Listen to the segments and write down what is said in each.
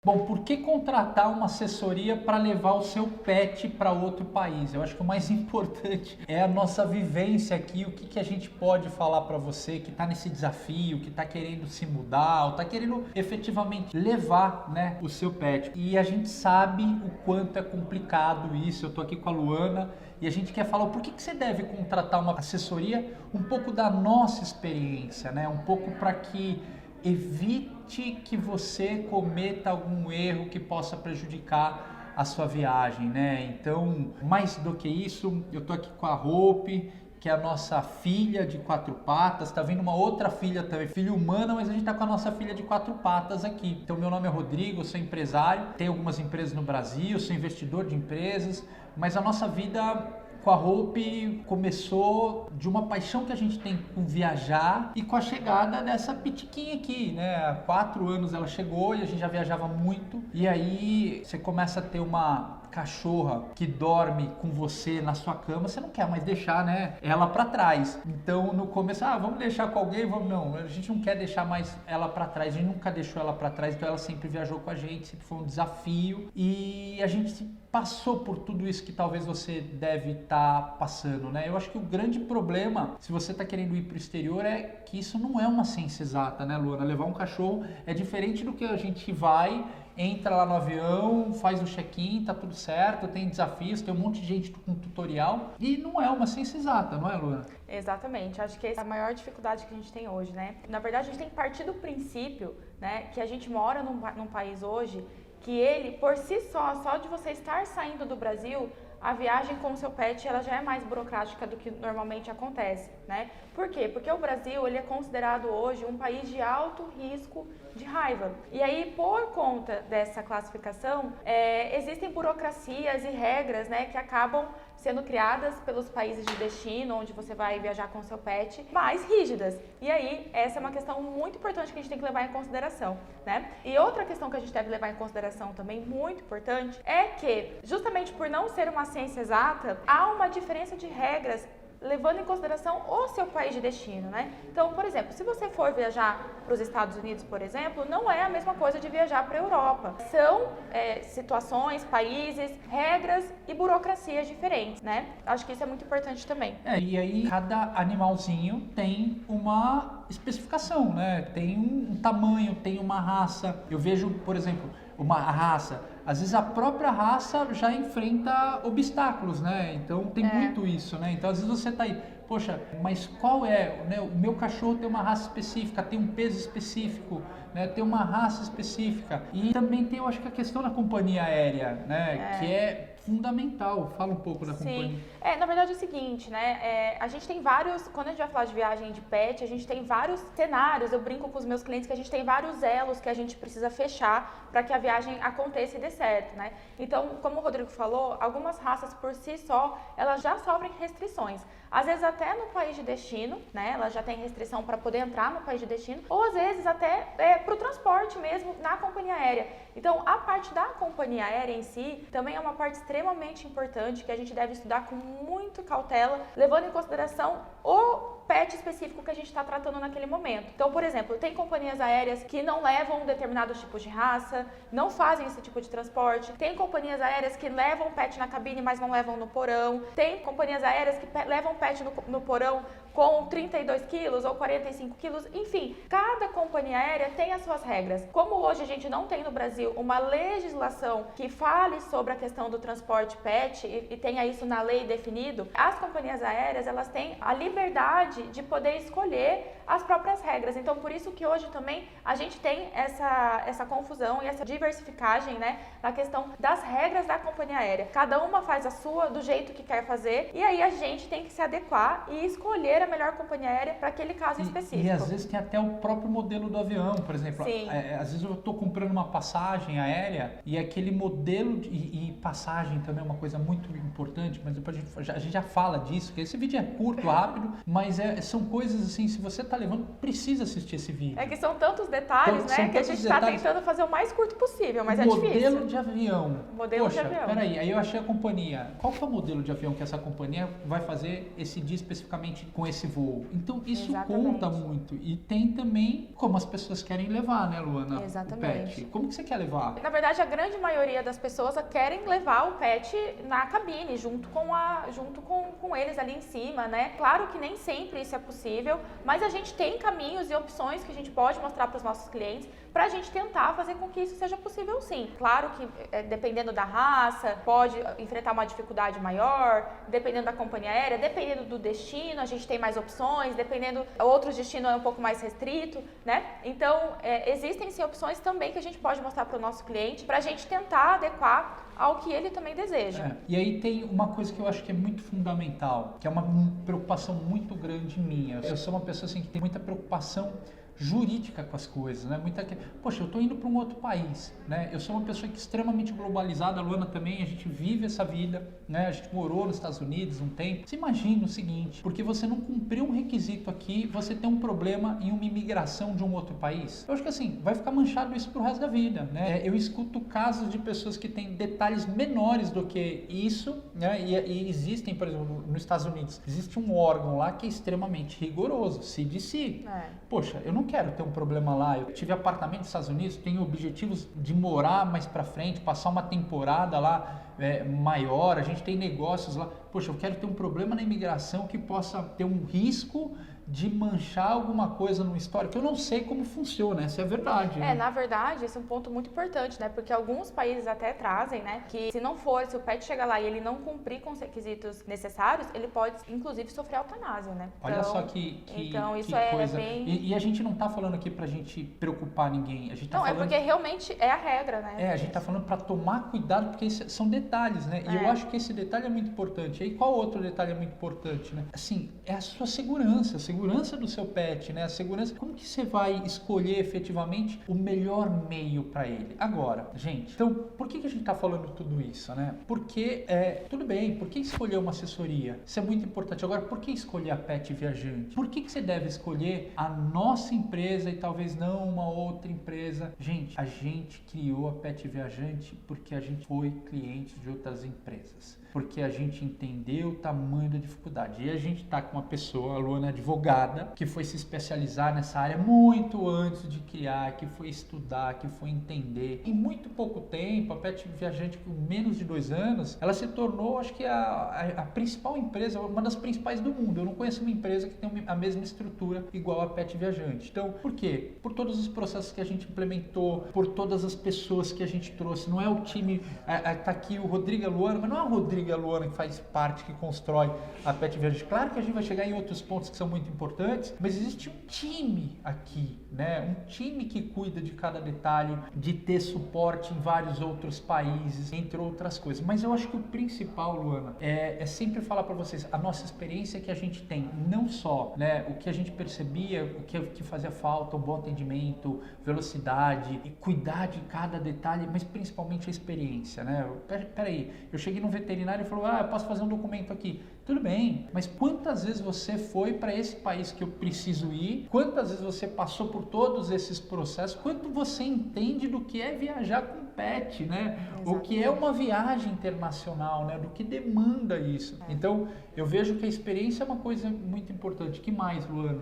Bom, por que contratar uma assessoria para levar o seu pet para outro país? Eu acho que o mais importante é a nossa vivência aqui, o que a gente pode falar para você que está nesse desafio, que está querendo se mudar, ou está querendo efetivamente levar, né, o seu pet. E a gente sabe o quanto é complicado isso. Eu estou aqui com a Luana e a gente quer falar por que você deve contratar uma assessoria, um pouco da nossa experiência, né? Um pouco para que evite que você cometa algum erro que possa prejudicar a sua viagem, né? Então, mais do que isso, eu tô aqui com a Hope, que é a nossa filha de 4 patas. Tá vindo uma outra filha também, filha humana, mas a gente tá com a nossa filha de 4 patas aqui. Então, meu nome é Rodrigo, eu sou empresário, tenho algumas empresas no Brasil, sou investidor de empresas, mas a nossa vida com a Hope começou de uma paixão que a gente tem com viajar e com a chegada dessa pitiquinha aqui, né? Há 4 anos ela chegou e a gente já viajava muito. E aí você começa a ter uma cachorra que dorme com você na sua cama, você não quer mais deixar, né, ela para trás. Então no começo, vamos deixar com alguém, vamos não, a gente não quer deixar mais ela para trás, a gente nunca deixou ela para trás, então ela sempre viajou com a gente, sempre foi um desafio e a gente passou por tudo isso que talvez você deve estar passando, né? Eu acho que o grande problema, se você está querendo ir para o exterior, é que isso não é uma ciência exata, né, Luana? Levar um cachorro é diferente do que a gente vai, entra lá no avião, faz o check-in, tá tudo certo, tem desafios, tem um monte de gente com tutorial e não é uma ciência exata, não é, Luana? Exatamente, acho que essa é a maior dificuldade que a gente tem hoje, né? Na verdade, a gente tem que partir do princípio, né, que a gente mora num país hoje que ele, por si só de você estar saindo do Brasil, a viagem com o seu pet ela já é mais burocrática do que normalmente acontece, né? Por quê? Porque o Brasil ele é considerado hoje um país de alto risco de raiva. E aí, por conta dessa classificação, existem burocracias e regras, né, que acabam sendo criadas pelos países de destino, onde você vai viajar com o seu pet, mais rígidas. E aí, essa é uma questão muito importante que a gente tem que levar em consideração, né? E outra questão que a gente deve levar em consideração também, muito importante, é que, justamente por não ser uma ciência exata, há uma diferença de regras levando em consideração o seu país de destino, né? Então, por exemplo, se você for viajar para os Estados Unidos, por exemplo, não é a mesma coisa de viajar para a Europa. São situações, países, regras e burocracias diferentes, né? Acho que isso é muito importante também. E aí cada animalzinho tem uma especificação, né? Tem um tamanho, tem uma raça. Eu vejo, por exemplo, uma raça, às vezes a própria raça já enfrenta obstáculos, né? Então tem muito isso, né? Então às vezes você tá aí, poxa, mas qual é, né? O meu cachorro tem uma raça específica, tem um peso específico, né? Tem uma raça específica. E também tem, eu acho que a questão da companhia aérea, né? Que é fundamental. Fala um pouco da companhia. Sim. Na verdade é o seguinte, né? A gente tem vários, quando a gente vai falar de viagem de pet, a gente tem vários cenários. Eu brinco com os meus clientes que a gente tem vários elos que a gente precisa fechar para que a viagem aconteça e dê certo, né? Então, como o Rodrigo falou, algumas raças por si só, elas já sofrem restrições. Às vezes até no país de destino, né? Ela já tem restrição para poder entrar no país de destino, ou às vezes até para o transporte mesmo na companhia aérea. Então, a parte da companhia aérea em si também é uma parte extremamente importante que a gente deve estudar com muito cautela, levando em consideração o pet específico que a gente está tratando naquele momento. Então, por exemplo, tem companhias aéreas que não levam determinados tipos de raça, não fazem esse tipo de transporte. Tem companhias aéreas que levam pet na cabine, mas não levam no porão. Tem companhias aéreas que levam pet no porão com 32 quilos ou 45 quilos. Enfim, cada companhia aérea tem as suas regras. Como hoje a gente não tem no Brasil uma legislação que fale sobre a questão do transporte pet e tenha isso na lei definido, as companhias aéreas elas têm a liberdade de poder escolher as próprias regras. Então, por isso que hoje também a gente tem essa confusão e essa diversificagem, né, na questão das regras da companhia aérea. Cada uma faz a sua do jeito que quer fazer e aí a gente tem que se adequar e escolher a melhor companhia aérea para aquele caso específico. E às vezes tem até o próprio modelo do avião, por exemplo. Às vezes eu estou comprando uma passagem aérea e aquele modelo e passagem também é uma coisa muito importante, mas depois a gente já fala disso, que esse vídeo é curto, rápido, mas são coisas assim, se você tá levando, precisa assistir esse vídeo. É que são tantos detalhes, né? Que a gente está tentando fazer o mais curto possível, mas é difícil. Modelo de avião. Modelo de avião. Peraí, aí eu achei a companhia. Qual que é o modelo de avião que essa companhia vai fazer esse dia especificamente com esse voo? Então, isso conta muito. E tem também como as pessoas querem levar, né, Luana? Exatamente. O pet. Como que você quer levar? Na verdade, a grande maioria das pessoas querem levar o pet na cabine, junto com eles ali em cima, né? Claro que nem sempre isso é possível, mas a gente tem caminhos e opções que a gente pode mostrar para os nossos clientes para a gente tentar fazer com que isso seja possível, sim. Claro que dependendo da raça, pode enfrentar uma dificuldade maior, dependendo da companhia aérea, dependendo do destino, a gente tem mais opções, dependendo, outros destinos é um pouco mais restrito, né? Então, existem sim opções também que a gente pode mostrar para o nosso cliente, para a gente tentar adequar ao que ele também deseja. E aí tem uma coisa que eu acho que é muito fundamental, que é uma preocupação muito grande minha. Eu sou uma pessoa assim que tem muita preocupação jurídica com as coisas, né? Poxa, eu tô indo para um outro país, né? Eu sou uma pessoa que é extremamente globalizada, a Luana também, a gente vive essa vida, né? A gente morou nos Estados Unidos um tempo. Você imagina o seguinte, porque você não cumpriu um requisito aqui, você tem um problema em uma imigração de um outro país. Eu acho que assim, vai ficar manchado isso pro resto da vida, né? Eu escuto casos de pessoas que têm detalhes menores do que isso, né? E existem, por exemplo, nos Estados Unidos, existe um órgão lá que é extremamente rigoroso, CDC. Poxa, eu não quero ter um problema lá. Eu tive apartamento nos Estados Unidos, tenho objetivos de morar mais pra frente, passar uma temporada lá maior, a gente tem negócios lá. Poxa, eu quero ter um problema na imigração que possa ter um risco de manchar alguma coisa no histórico. Eu não sei como funciona, essa é a verdade. Né? Na verdade, esse é um ponto muito importante, né? Porque alguns países até trazem, né? Que se o pet chegar lá e ele não cumprir com os requisitos necessários, ele pode, inclusive, sofrer eutanásia, né? Olha só que isso que coisa. E a gente não tá falando aqui pra gente preocupar ninguém. A gente tá falando... é porque realmente é a regra, né? A gente tá falando pra tomar cuidado, porque são detalhes, né? E eu acho que esse detalhe é muito importante. E aí, qual outro detalhe é muito importante, né? Assim, é a sua segurança, a segurança do seu pet, né? A segurança, como que você vai escolher efetivamente o melhor meio para ele? Agora, gente, então, por que a gente tá falando tudo isso, né? Porque, tudo bem, por que escolher uma assessoria? Isso é muito importante. Agora, por que escolher a Pet Viajante? Por que você deve escolher a nossa empresa e talvez não uma outra empresa? Gente, a gente criou a Pet Viajante porque a gente foi cliente de outras empresas. Porque a gente entendeu o tamanho da dificuldade. E a gente está com uma pessoa, a Luana, advogada, que foi se especializar nessa área muito antes de criar, que foi estudar, que foi entender. Em muito pouco tempo, a Pet Viajante, com menos de 2 anos, ela se tornou, acho que, a principal empresa, uma das principais do mundo. Eu não conheço uma empresa que tem a mesma estrutura igual a Pet Viajante. Então, por quê? Por todos os processos que a gente implementou, por todas as pessoas que a gente trouxe. Não é o time, tá aqui o Rodrigo e a Luana, mas não é o Rodrigo e a Luana que faz parte, que constrói a Pet Viajante. Claro que a gente vai chegar em outros pontos que são muito importantes, mas existe um time aqui, né? Um time que cuida de cada detalhe, de ter suporte em vários outros países, entre outras coisas. Mas eu acho que o principal, Luana, é sempre falar para vocês a nossa experiência que a gente tem, não só, né, o que a gente percebia, o que fazia falta, um bom atendimento, velocidade e cuidar de cada detalhe, mas principalmente a experiência, né? Peraí, eu cheguei num veterinário e falou, eu posso fazer um documento aqui. Tudo bem, mas quantas vezes você foi para esse país que eu preciso ir? Quantas vezes você passou por todos esses processos? Quanto você entende do que é viajar com pet, né? Exatamente. O que é uma viagem internacional, né? Do que demanda isso. Então, eu vejo que a experiência é uma coisa muito importante. Que mais, Luana?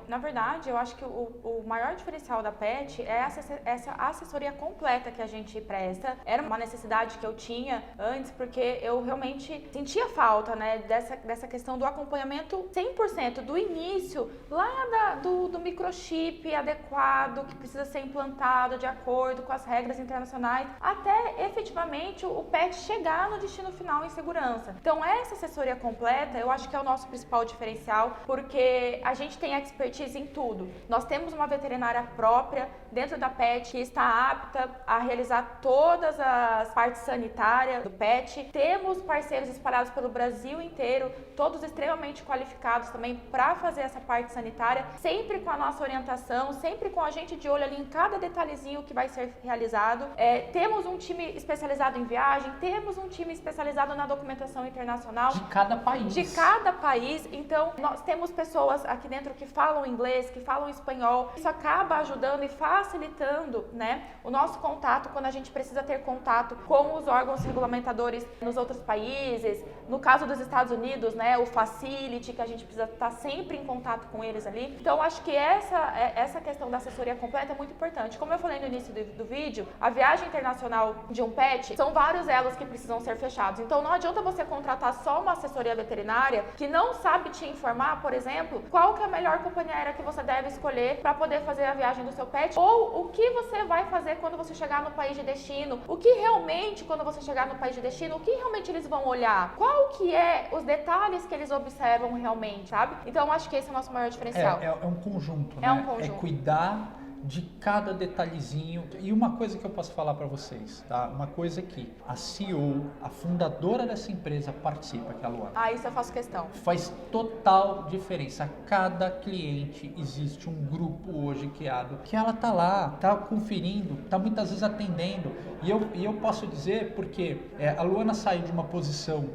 Na verdade, eu acho que o maior diferencial da Pet é essa assessoria completa que a gente presta. Era uma necessidade que eu tinha antes, porque eu realmente sentia falta, né? Dessa questão do acompanhamento 100% do início, lá do microchip adequado, que precisa ser implantado de acordo com as regras internacionais, até efetivamente o pet chegar no destino final em segurança. Então, essa assessoria completa, eu acho que é o nosso principal diferencial, porque a gente tem expertise em tudo. Nós temos uma veterinária própria dentro da Pet que está apta a realizar todas as partes sanitárias do pet. Temos parceiros espalhados pelo Brasil inteiro, todos extremamente qualificados também para fazer essa parte sanitária, sempre com a nossa orientação, sempre com a gente de olho ali em cada detalhezinho que vai ser realizado. Temos um time especializado em viagem, temos um time especializado na documentação internacional. De cada país. De cada país. Então, nós temos pessoas aqui dentro que falam inglês, que falam espanhol. Isso acaba ajudando e facilitando, né, o nosso contato quando a gente precisa ter contato com os órgãos regulamentadores nos outros países. No caso dos Estados Unidos, né, o Facility, que a gente precisa estar sempre em contato com eles ali. Então, acho que essa questão da assessoria completa é muito importante. Como eu falei no início do vídeo, a viagem internacional de um pet são vários elos que precisam ser fechados. Então, não adianta você contratar só uma assessoria veterinária que não sabe te informar, por exemplo, qual que é a melhor companhia aérea que você deve escolher para poder fazer a viagem do seu pet, ou o que você vai fazer quando você chegar no país de destino, o que realmente, quando você chegar no país de destino, o que realmente eles vão olhar, qual que é os detalhes que eles observam realmente, sabe? Então, acho que esse é o nosso maior diferencial. É um conjunto, né? É um conjunto. É cuidar de cada detalhezinho. E uma coisa que eu posso falar para vocês, tá? Uma coisa que a CEO, a fundadora dessa empresa, participa, que é a Luana. Isso eu faço questão. Faz total diferença. A cada cliente existe um grupo hoje criado que ela tá lá, tá conferindo, tá muitas vezes atendendo. E eu posso dizer porque a Luana saiu de uma posição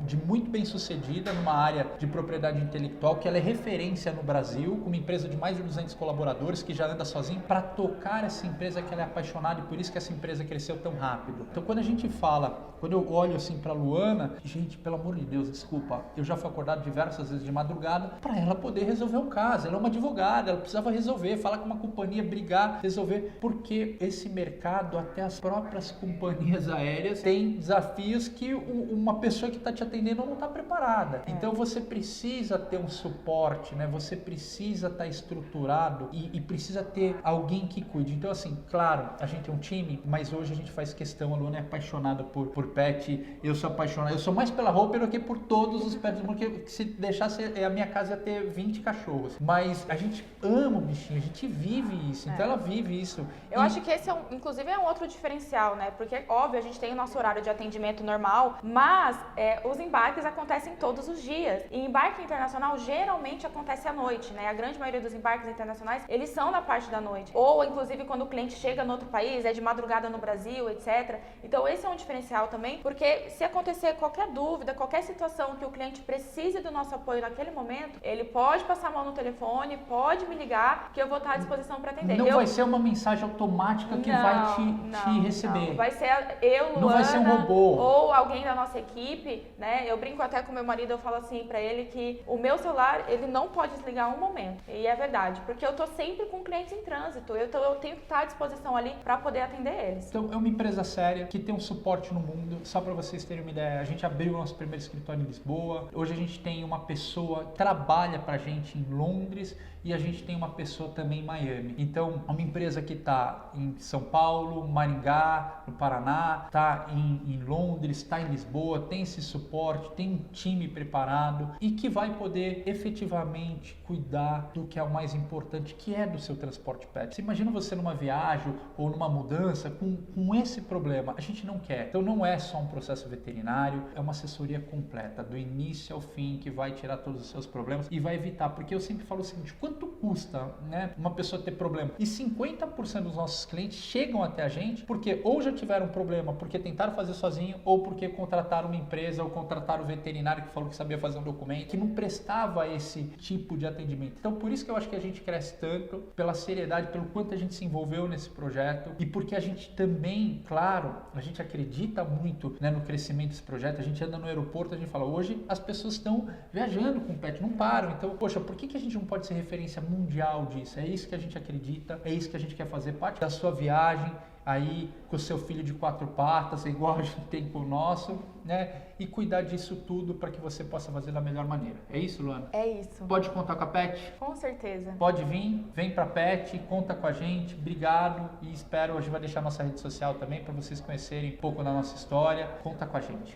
de muito bem sucedida numa área de propriedade intelectual, que ela é referência no Brasil, com uma empresa de mais de 200 colaboradores, que já anda sozinha, para tocar essa empresa que ela é apaixonada, e por isso que essa empresa cresceu tão rápido. Então, quando a gente fala, quando eu olho assim para Luana, gente, pelo amor de Deus, desculpa, eu já fui acordado diversas vezes de madrugada para ela poder resolver um caso. Ela é uma advogada, ela precisava resolver, falar com uma companhia, brigar, resolver, porque esse mercado, até as próprias companhias aéreas, tem desafios que uma pessoa que está te atendendo não está preparada. Então, você precisa ter um suporte, né? Você precisa estar estruturado e precisa ter alguém que cuide. Então, assim, claro, a gente é um time, mas hoje a gente faz questão, a Luana é apaixonada por pet, eu sou apaixonado, eu sou mais pela roupa do que por todos os pets do mundo, porque se deixasse a minha casa ia ter 20 cachorros. Mas a gente ama o bichinho, a gente vive isso, então ela vive isso. Eu acho que esse, inclusive, é um outro diferencial, né? Porque, óbvio, a gente tem o nosso horário de atendimento normal, mas os embarques acontecem todos os dias. E embarque internacional geralmente acontece à noite, né? A grande maioria dos embarques internacionais, eles são na parte da noite. Ou, inclusive, quando o cliente chega no outro país, é de madrugada no Brasil, etc. Então, esse é um diferencial também, porque se acontecer qualquer dúvida, qualquer situação que o cliente precise do nosso apoio naquele momento, ele pode passar a mão no telefone, pode me ligar, que eu vou estar à disposição para atender. Não vai ser uma mensagem automática que vai te receber. Não. Vai ser eu, Luana, não vai ser um robô. Ou alguém da nossa equipe, né? Eu brinco até com meu marido, eu falo assim para ele que o meu celular, ele não pode desligar um momento. E é verdade, porque eu tô sempre com clientes em trânsito, eu tenho que estar à disposição ali para poder atender eles. Então, é uma empresa séria, que tem um suporte no mundo. Só para vocês terem uma ideia, a gente abriu o nosso primeiro escritório em Lisboa. Hoje a gente tem uma pessoa que trabalha pra gente em Londres e a gente tem uma pessoa também em Miami. Então, é uma empresa que está em São Paulo, Maringá, no Paraná, está em Londres, está em Lisboa, tem esse suporte, tem um time preparado e que vai poder efetivamente cuidar do que é o mais importante, que é do seu transporte pet. Você imagina você numa viagem ou numa mudança com esse problema? A gente não quer. Então, não é só um processo veterinário, é uma assessoria completa, do início ao fim, que vai tirar todos os seus problemas e vai evitar, porque eu sempre falo o seguinte, quanto custa, né, uma pessoa ter problema? E 50% dos nossos clientes chegam até a gente porque ou já tiveram um problema porque tentaram fazer sozinho ou porque contrataram uma empresa ou contrataram um veterinário que falou que sabia fazer um documento, que não prestava esse tipo de atendimento. Então, por isso que eu acho que a gente cresce tanto, pela seriedade, pelo quanto a gente se envolveu nesse projeto e porque a gente também, claro, a gente acredita muito, né, no crescimento desse projeto. A gente anda no aeroporto, a gente fala, hoje as pessoas estão viajando com pet, não param. Então, poxa, por que a gente não pode ser referência mundial disso? É isso que a gente acredita, é isso que a gente quer fazer parte da sua viagem aí com o seu filho de 4 patas, igual a gente tem com o nosso, né? E cuidar disso tudo para que você possa fazer da melhor maneira. É isso, Luana? É isso. Pode contar com a Pet? Com certeza. Pode vir, vem pra Pet, conta com a gente, obrigado e espero, a gente vai deixar nossa rede social também para vocês conhecerem um pouco da nossa história. Conta com a gente.